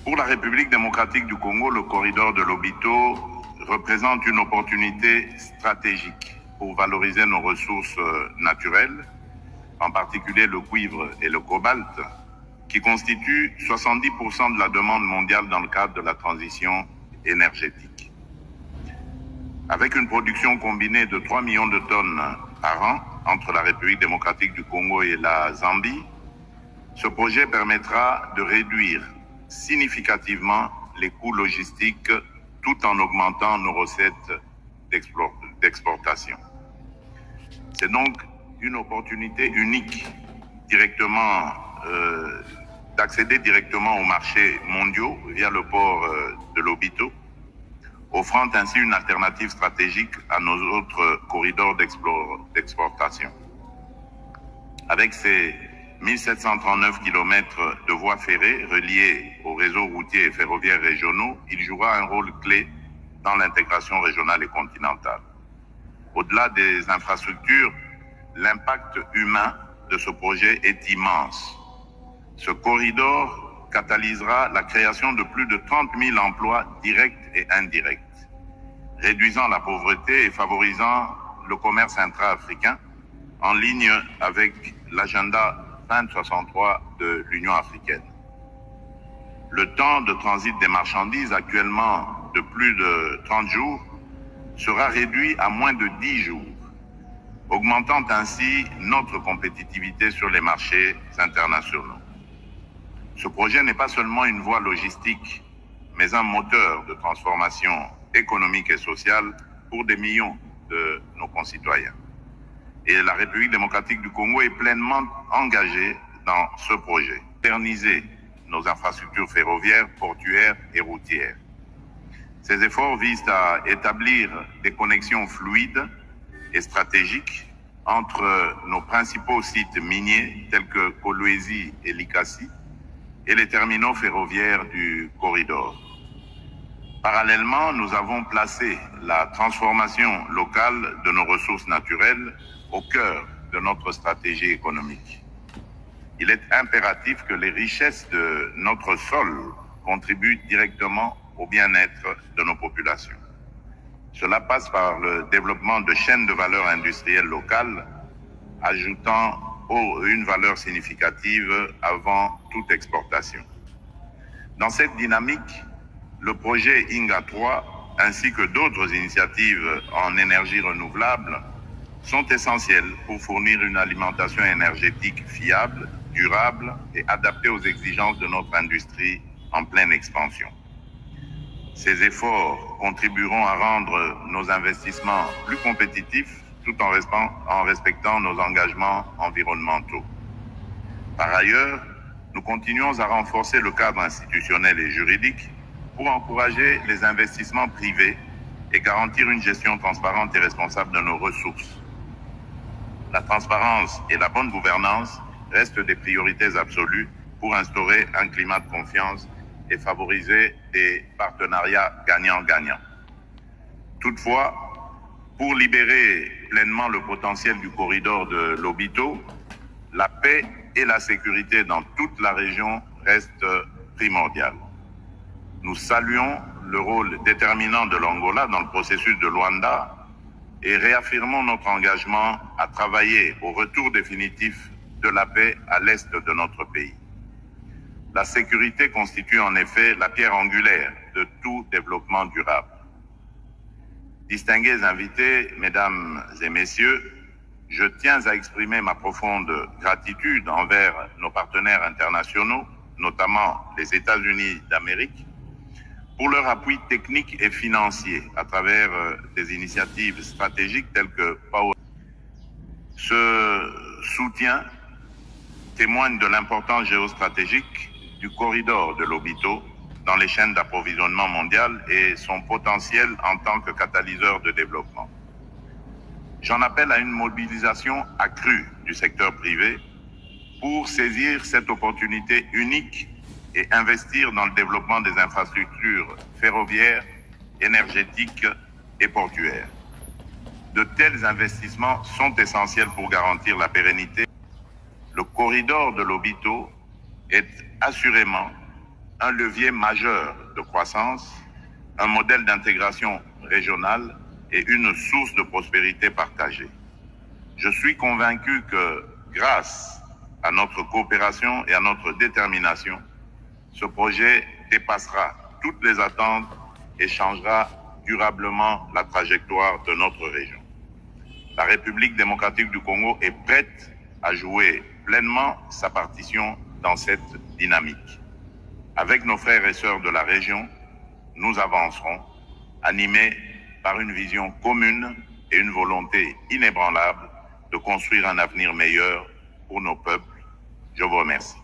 Pour la République démocratique du Congo, le corridor de Lobito représente une opportunité stratégique pour valoriser nos ressources naturelles, en particulier le cuivre et le cobalt, qui constituent 70% de la demande mondiale dans le cadre de la transition énergétique. Avec une production combinée de 3 millions de tonnes par an entre la République démocratique du Congo et la Zambie, ce projet permettra de réduire significativement les coûts logistiques tout en augmentant nos recettes d'exportation. C'est donc une opportunité unique d'accéder directement aux marchés mondiaux via le port de Lobito, offrant ainsi une alternative stratégique à nos autres corridors d'exportation. Avec ces 1739 km de voies ferrées reliées aux réseaux routiers et ferroviaires régionaux, il jouera un rôle clé dans l'intégration régionale et continentale. Au-delà des infrastructures, l'impact humain de ce projet est immense. Ce corridor catalysera la création de plus de 30 000 emplois directs et indirects, réduisant la pauvreté et favorisant le commerce intra-africain en ligne avec l'agenda 2063 de l'Union africaine. Le temps de transit des marchandises, actuellement de plus de 30 jours, sera réduit à moins de 10 jours, augmentant ainsi notre compétitivité sur les marchés internationaux. Ce projet n'est pas seulement une voie logistique, mais un moteur de transformation économique et sociale pour des millions de nos concitoyens. Et la République démocratique du Congo est pleinement engagée dans ce projet. Moderniser nos infrastructures ferroviaires, portuaires et routières. Ces efforts visent à établir des connexions fluides et stratégiques entre nos principaux sites miniers tels que Kolwezi et Likasi et les terminaux ferroviaires du corridor. Parallèlement, nous avons placé la transformation locale de nos ressources naturelles au cœur de notre stratégie économique. Il est impératif que les richesses de notre sol contribuent directement au bien-être de nos populations. Cela passe par le développement de chaînes de valeur industrielles locales, ajoutant une valeur significative avant toute exportation. Dans cette dynamique, le projet INGA 3 ainsi que d'autres initiatives en énergie renouvelable sont essentielles pour fournir une alimentation énergétique fiable, durable et adaptée aux exigences de notre industrie en pleine expansion. Ces efforts contribueront à rendre nos investissements plus compétitifs tout en respectant nos engagements environnementaux. Par ailleurs, nous continuons à renforcer le cadre institutionnel et juridique pour encourager les investissements privés et garantir une gestion transparente et responsable de nos ressources. La transparence et la bonne gouvernance restent des priorités absolues pour instaurer un climat de confiance et favoriser des partenariats gagnant-gagnant. Toutefois, pour libérer pleinement le potentiel du corridor de Lobito, la paix et la sécurité dans toute la région restent primordiales. Nous saluons le rôle déterminant de l'Angola dans le processus de Luanda et réaffirmons notre engagement à travailler au retour définitif de la paix à l'est de notre pays. La sécurité constitue en effet la pierre angulaire de tout développement durable. Distingués invités, mesdames et messieurs, je tiens à exprimer ma profonde gratitude envers nos partenaires internationaux, notamment les États-Unis d'Amérique, pour leur appui technique et financier à travers des initiatives stratégiques telles que Power. Ce soutien témoigne de l'importance géostratégique du corridor de Lobito dans les chaînes d'approvisionnement mondiales et son potentiel en tant que catalyseur de développement. J'en appelle à une mobilisation accrue du secteur privé pour saisir cette opportunité unique et investir dans le développement des infrastructures ferroviaires, énergétiques et portuaires. De tels investissements sont essentiels pour garantir la pérennité. Le corridor de Lobito est assurément un levier majeur de croissance, un modèle d'intégration régionale et une source de prospérité partagée. Je suis convaincu que grâce à notre coopération et à notre détermination, ce projet dépassera toutes les attentes et changera durablement la trajectoire de notre région. La République démocratique du Congo est prête à jouer pleinement sa partition dans cette dynamique. Avec nos frères et sœurs de la région, nous avancerons, animés par une vision commune et une volonté inébranlable de construire un avenir meilleur pour nos peuples. Je vous remercie.